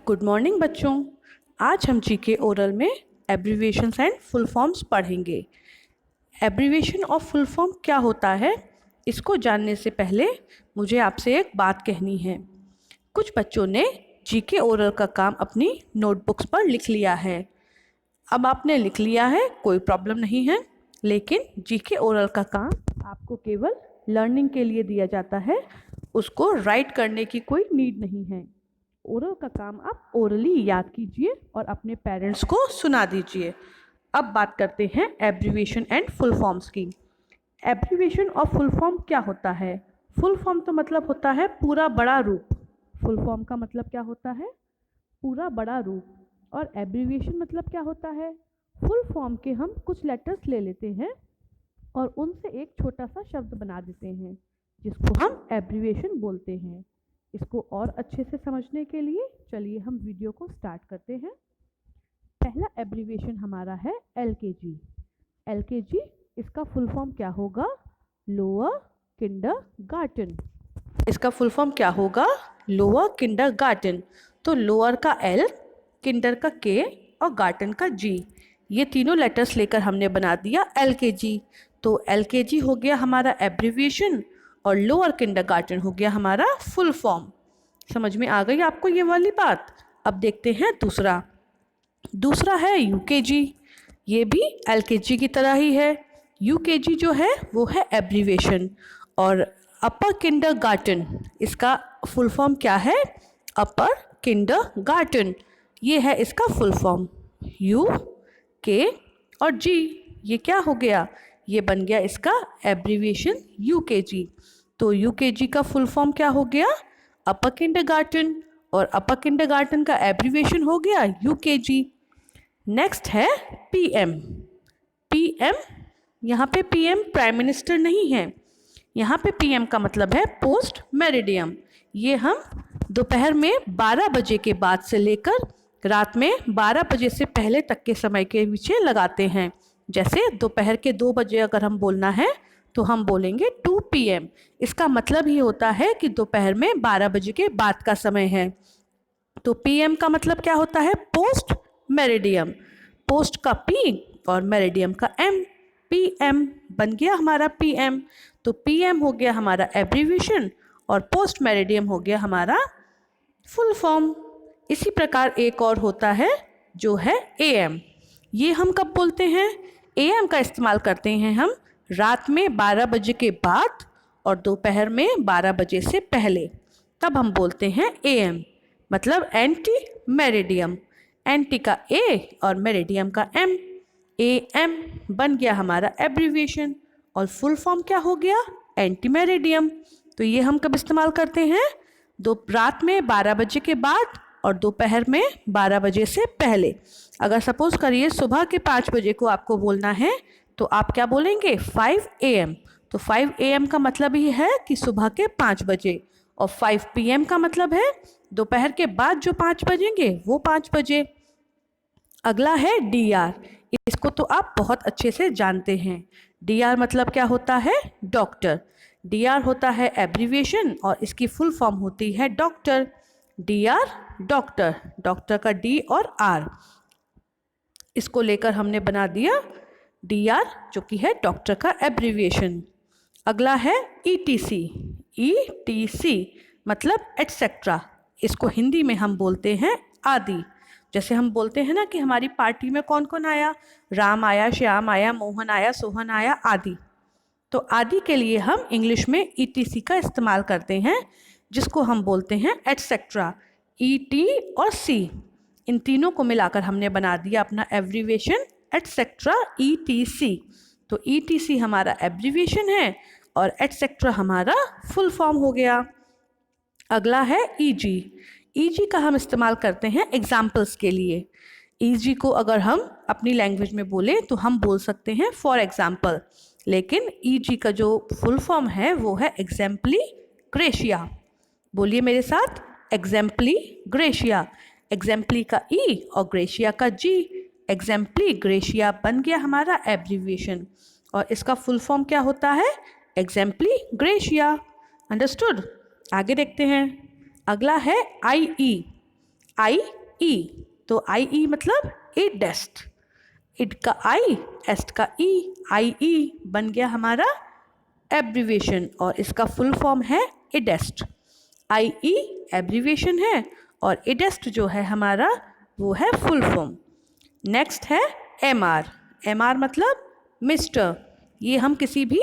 Good morning बच्चों। आज हम जीके ओरल में एब्रीविएशंस एंड फुल फॉर्म्स पढ़ेंगे। एब्रीविएशन और फुल फॉर्म क्या होता है, इसको जानने से पहले मुझे आपसे एक बात कहनी है। कुछ बच्चों ने जीके ओरल का काम अपनी नोटबुक्स पर लिख लिया है। अब आपने लिख लिया है, कोई प्रॉब्लम नहीं है, लेकिन जीके ओरल का काम आपको केवल लर्निंग के लिए दिया जाता है, उसको राइट करने की कोई नीड नहीं है। ओरल का काम आप ओरली याद कीजिए और अपने पेरेंट्स को सुना दीजिए। अब बात करते हैं एब्रीविएशन एंड फुल फॉर्म्स की। एब्रीविएशन और फुल फॉर्म क्या होता है? फुल फॉर्म तो मतलब होता है पूरा बड़ा रूप। फुल फॉर्म का मतलब क्या होता है? पूरा बड़ा रूप। और एब्रीविएशन मतलब क्या होता है? फुल फॉर्म के हम कुछ लेटर्स ले लेते हैं और उनसे एक छोटा सा शब्द बना देते हैं, जिसको हम एब्रीविएशन बोलते हैं। इसको और अच्छे से समझने के लिए चलिए हम वीडियो को स्टार्ट करते हैं। पहला एब्रीविएशन हमारा है LKG। LKG इसका फुल फॉर्म क्या होगा? Lower kindergarten. इसका फुल फॉर्म क्या होगा? Lower kindergarten. तो लोअर का L, किंडर का K और गार्टन का G, ये तीनों लेटर्स लेकर हमने बना दिया LKG। तो LKG हो गया हमारा एब्रीविएशन और लोअर किंडरगार्टन हो गया हमारा फुल फॉर्म। समझ में आ गई आपको ये वाली बात? अब देखते हैं दूसरा है UKG। ये भी LKG की तरह ही है। UKG जो है वो है एब्रीविएशन। और अपर किंडरगार्टन, इसका फुल फॉर्म क्या है? अपर किंडरगार्टन, ये है इसका फुल फॉर्म। U, K और G, ये क्या हो गया? ये बन गया इसका एब्रीविएशन UKG। तो UKG का फुल फॉर्म क्या हो गया? अपर किंडरगार्टन, और अपर किंडरगार्टन का एब्रीविएशन हो गया UKG। नेक्स्ट है PM। PM, यहाँ पे PM प्राइम मिनिस्टर नहीं है, यहाँ पे PM का मतलब है पोस्ट मेरिडियम। ये हम दोपहर में 12 बजे के बाद से लेकर रात में 12 बजे से पहले तक के समय के पीछे लगाते हैं। जैसे दोपहर के 2 बजे अगर हम बोलना है तो हम बोलेंगे 2 PM। इसका मतलब ही होता है कि दोपहर में 12 बजे के बाद का समय है। तो PM का मतलब क्या होता है? Post meridiem. पोस्ट का P और मेरिडियम का M, PM बन गया हमारा PM। तो PM हो गया हमारा एब्रीविएशन और पोस्ट मेरिडियम हो गया हमारा फुल फॉर्म। इसी प्रकार एक और होता है जो है AM। ये हम कब बोलते हैं? AM का इस्तेमाल करते हैं हम रात में 12 बजे के बाद और दोपहर में 12 बजे से पहले, तब हम बोलते हैं AM, मतलब एंटी मेरिडियम। एंटी का A और मेरिडियम का M, AM बन गया हमारा एब्रीविएशन और फुल फॉर्म क्या हो गया? Anti meridiem. तो ये हम कब इस्तेमाल करते हैं? रात में 12 बजे के बाद और दोपहर में 12 बजे से पहले। अगर सपोज करिए सुबह के 5 बजे को आपको बोलना है तो आप क्या बोलेंगे? 5 AM। तो 5 AM का मतलब ही है कि सुबह के 5 बजे, और 5 PM का मतलब है दोपहर के बाद जो 5 बजेंगे वो 5 बजे। अगला है DR। इसको तो आप बहुत अच्छे से जानते हैं। DR मतलब क्या होता है? डॉक्टर। DR होता है एब्रीविएशन और इसकी फुल फॉर्म होती है डॉक्टर। DR डॉक्टर, डॉक्टर का D और R, इसको लेकर हमने बना दिया DR, जो कि है डॉक्टर का एब्रीविएशन। अगला है ETC। ETC मतलब एटसेट्रा। इसको हिंदी में हम बोलते हैं आदि। जैसे हम बोलते हैं ना कि हमारी पार्टी में कौन कौन आया? राम आया, श्याम आया, मोहन आया, सोहन आया, आदि। तो आदि के लिए हम इंग्लिश में ETC का इस्तेमाल करते हैं, जिसको हम बोलते हैं एटसेट्रा। ET और C, इन तीनों को मिलाकर हमने बना दिया अपना एब्रीविएशन एटसेट्रा ETC। तो ETC हमारा एब्रीविएशन है और एटसेट्रा हमारा फुल फॉर्म हो गया। अगला है EG। EG का हम इस्तेमाल करते हैं एग्जाम्पल्स के लिए। EG को अगर हम अपनी लैंग्वेज में बोलें तो हम बोल सकते हैं फॉर एग्जाम्पल, लेकिन EG का जो फुल फॉर्म है वो है एग्जाम्पली ग्रेशिया। बोलिए मेरे साथ, एग्जाम्पली ग्रेशिया। एग्जाम्पली का E और ग्रेशिया का G, एग्जाम्पली ग्रेशिया बन गया हमारा एब्रीविएशन और इसका फुल फॉर्म क्या होता है? एग्जाम्पली ग्रेशिया। अंडरस्टूड? आगे देखते हैं। अगला है IE। आई ई, तो आई ई मतलब इडेस्ट, इड का आई, एस्ट का ई, आई ई बन गया हमारा एब्रीविएशन और इसका फुल फॉर्म है इडेस्ट। आई ई एब्रीविएशन है और इडेस्ट जो है हमारा वो है फुल फॉर्म। नेक्स्ट है एम आर। एम आर मतलब मिस्टर, ये हम किसी भी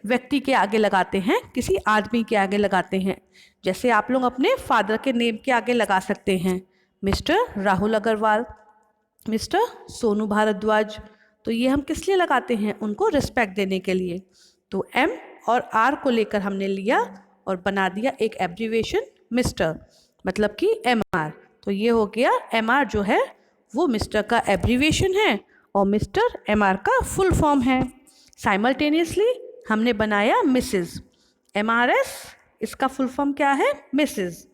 व्यक्ति के आगे लगाते हैं, किसी आदमी के आगे लगाते हैं। जैसे आप लोग अपने फादर के नेम के आगे लगा सकते हैं, मिस्टर राहुल अग्रवाल, मिस्टर सोनू भारद्वाज। तो ये हम किस लिए लगाते हैं, उनको रिस्पेक्ट देने के लिए। तो एम और आर को लेकर हमने लिया और बना दिया एक एब्रीविएशन मिस्टर, मतलब कि एम आर। तो ये हो गया एम आर जो है वो मिस्टर का एब्रीविएशन है और मिस्टर एम आर का फुल फॉर्म है। साइमल्टेनियसली हमने बनाया मिसेस। एम आर एस इसका फुल फॉर्म क्या है, मिसेस।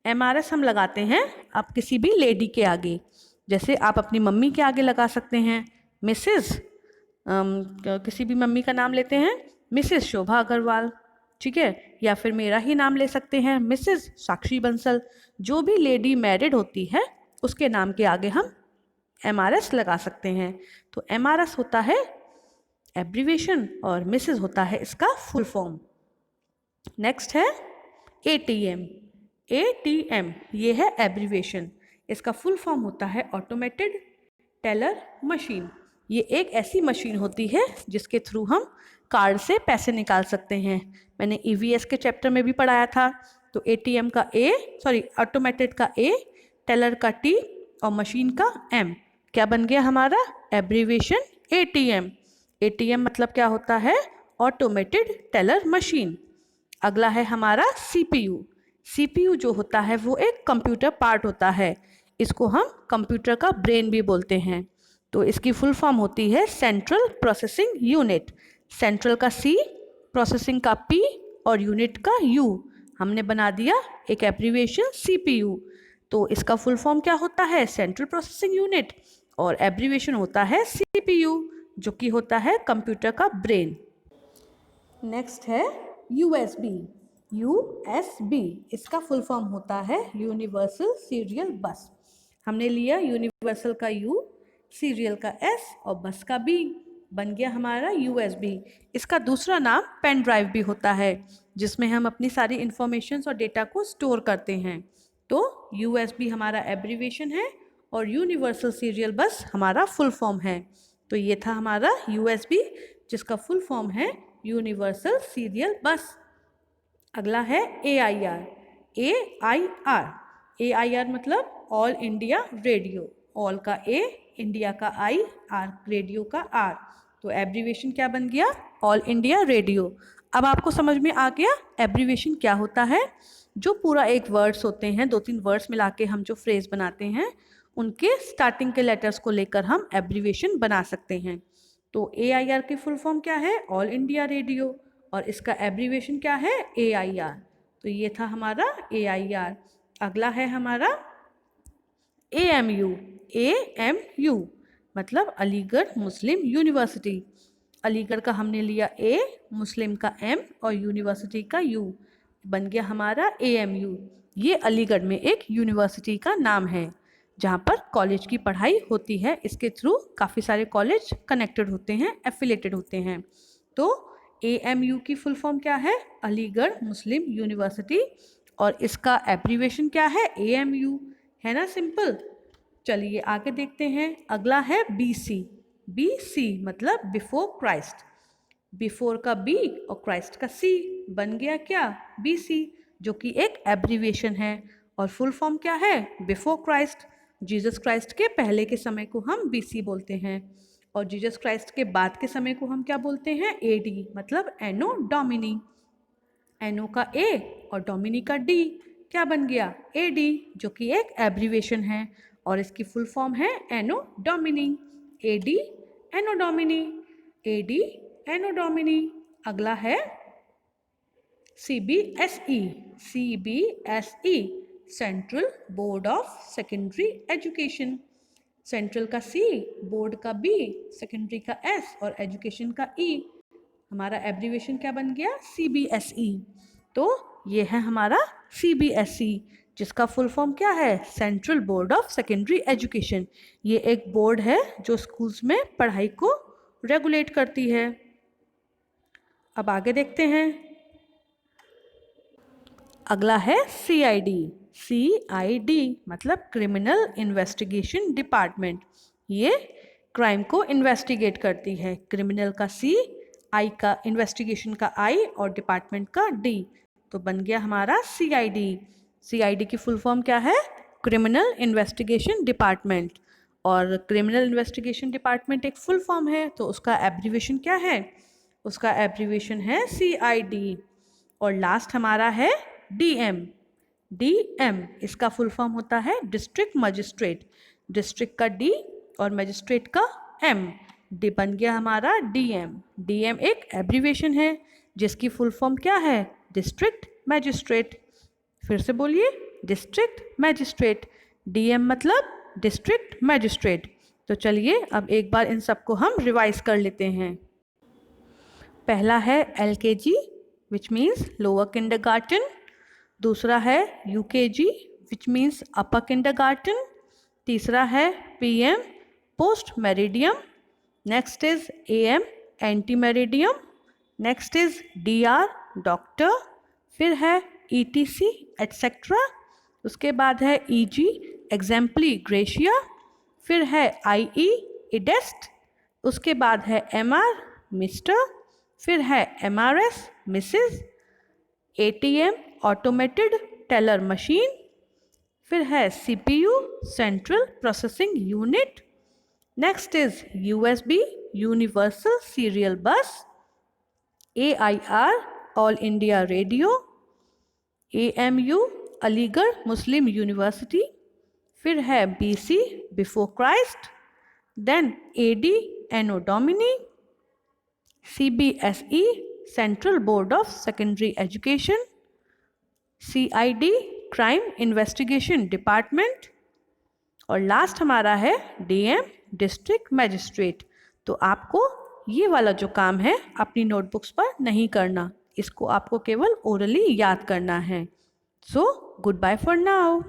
एम आर एस हम लगाते हैं आप किसी भी लेडी के आगे, जैसे आप अपनी मम्मी के आगे लगा सकते हैं मिसेस, किसी भी मम्मी का नाम लेते हैं मिसेस शोभा अग्रवाल, ठीक है, या फिर मेरा ही नाम ले सकते हैं मिसेस साक्षी बंसल। जो भी लेडी मैरिड होती है उसके नाम के आगे हम एम आर एस लगा सकते हैं। तो एम आर एस होता है एब्रीविएशन और मिसेस होता है इसका फुल फॉर्म। नेक्स्ट है A T M. A T M ये है एब्रीविएशन, इसका फुल फॉर्म होता है ऑटोमेटेड टेलर मशीन। ये एक ऐसी मशीन होती है जिसके थ्रू हम कार्ड से पैसे निकाल सकते हैं। मैंने ईवीएस के चैप्टर में भी पढ़ाया था। तो एटीएम का ऑटोमेटेड का ए, टेलर का टी और मशीन का एम, क्या बन गया हमारा एब्रीविएशन एटीएम। एटीएम मतलब क्या होता है, ऑटोमेटेड टेलर मशीन। अगला है हमारा सीपीयू। सीपीयू जो होता है वो एक कंप्यूटर पार्ट होता है, इसको हम कंप्यूटर का ब्रेन भी बोलते हैं। तो इसकी फुल फॉर्म होती है सेंट्रल प्रोसेसिंग यूनिट। सेंट्रल का सी, प्रोसेसिंग का पी और यूनिट का यू, हमने बना दिया एक एब्रीविएशन सीपीयू। तो इसका फुल फॉर्म क्या होता है, सेंट्रल प्रोसेसिंग यूनिट, और एब्रीविएशन होता है सीपीयू जो कि होता है कंप्यूटर का ब्रेन। नेक्स्ट है यूएसबी। यूएसबी इसका फुल फॉर्म होता है यूनिवर्सल सीरियल बस। हमने लिया यूनिवर्सल का यू, सीरियल का एस और बस का बी, बन गया हमारा यूएसबी। इसका दूसरा नाम पेन ड्राइव भी होता है जिसमें हम अपनी सारी इंफॉर्मेशंस और डेटा को स्टोर करते हैं। तो यूएसबी हमारा एब्रीविएशन है और यूनिवर्सल सीरियल बस हमारा फुल फॉर्म है। तो ये था हमारा यूएसबी जिसका फुल फॉर्म है यूनिवर्सल सीरियल बस। अगला है एआईआर। एआईआर, एआईआर मतलब ऑल इंडिया रेडियो। ऑल का ए, इंडिया का आई, आर रेडियो का आर। तो एब्रीविएशन क्या बन गया, ऑल इंडिया रेडियो। अब आपको समझ में आ गया एब्रीविएशन क्या होता है। जो पूरा एक वर्ड्स होते हैं, 2-3 वर्ड्स मिला के हम जो फ्रेज बनाते हैं, उनके स्टार्टिंग के लेटर्स को लेकर हम एब्रीविएशन बना सकते हैं। तो एआईआर की फुल फॉर्म क्या है, ऑल इंडिया रेडियो, और इसका एब्रीविएशन क्या है, एआईआर। तो ये था हमारा एआईआर। अगला है हमारा एएमयू। एएमयू मतलब अलीगढ़ मुस्लिम यूनिवर्सिटी। अलीगढ़ का हमने लिया ए, मुस्लिम का एम और यूनिवर्सिटी का यू, बन गया हमारा एएमयू। ये अलीगढ़ में एक यूनिवर्सिटी का नाम है जहाँ पर कॉलेज की पढ़ाई होती है। इसके थ्रू काफ़ी सारे कॉलेज कनेक्टेड होते हैं, एफिलेटेड होते हैं। तो एएमयू की फुल फॉर्म क्या है, अलीगढ़ मुस्लिम यूनिवर्सिटी, और इसका एब्रीविएशन क्या है, एएमयू, है ना, सिंपल। चलिए आगे देखते हैं। अगला है बीसी। बीसी मतलब बिफोर क्राइस्ट। बिफोर का बी और क्राइस्ट का सी, बन गया क्या, बीसी, जो कि एक एब्रीविएशन है। और फुल फॉर्म क्या है, बिफोर क्राइस्ट। जीसस क्राइस्ट के पहले के समय को हम बीसी बोलते हैं और जीसस क्राइस्ट के बाद के समय को हम क्या बोलते हैं, एडी, मतलब एनो डोमिनी। एनो का ए और डोमिनी का डी, क्या बन गया, एडी, जो कि एक एब्रीविएशन है और इसकी फुल फॉर्म है एनो डोमिनी। एडी एनो डोमिनी, एडी एनो डोमिनी। अगला है CBSE. CBSE central board of secondary education. Central का सी, बोर्ड का बी, सेकेंडरी का एस और एजुकेशन का ई, हमारा एब्रीविएशन क्या बन गया, सीबीएसई। तो ये है हमारा सीबीएसई जिसका फुल फॉर्म क्या है? Central board of secondary education. ये एक बोर्ड है जो स्कूल्स में पढ़ाई को रेगुलेट करती है। अब आगे देखते हैं। अगला है CID। CID मतलब क्रिमिनल इन्वेस्टिगेशन डिपार्टमेंट। ये क्राइम को इन्वेस्टिगेट करती है। क्रिमिनल का C, आई का इन्वेस्टिगेशन का I और डिपार्टमेंट का D, तो बन गया हमारा CID। CID की फुल फॉर्म क्या है? Criminal investigation department. और क्रिमिनल इन्वेस्टिगेशन डिपार्टमेंट एक फुल फॉर्म है, तो उसका एब्रीविएशन क्या है? उसका एब्रीविएशन है CID। और लास्ट हमारा है DM। DM इसका फुल फॉर्म होता है डिस्ट्रिक्ट मजिस्ट्रेट। डिस्ट्रिक्ट का D और मजिस्ट्रेट का M, डी बन गया हमारा DM। DM एक एब्रीविएशन है जिसकी फुल फॉर्म क्या है? District magistrate. फिर से बोलिए, डिस्ट्रिक्ट मजिस्ट्रेट। DM मतलब डिस्ट्रिक्ट मजिस्ट्रेट। तो चलिए अब एक बार इन सबको हम रिवाइज कर लेते हैं। पहला है LKG which means lower kindergarten. दूसरा है UKG which means upper kindergarten. तीसरा है PM post meridiem. Next is AM anti meridiem. Next is DR doctor. फिर है ETC एटसेट्रा। उसके बाद है EG एग्जाम्पली ग्रेशिया। फिर है IE इडेस्ट। उसके बाद है MR मिस्टर। फिर है MRS missus. ATM automated teller machine. फिर है CPU central processing unit. Next is USB universal serial bus. AIR all India radio. AMU Aligarh Muslim university. फिर है BC before Christ. Then AD anno Domini. CBSE central board of secondary education. CID crime investigation department. और last हमारा है DM district magistrate. तो आपको ये वाला जो काम है अपनी नोटबुक्स पर नहीं करना, इसको आपको केवल ओरली याद करना है। So good bye for now.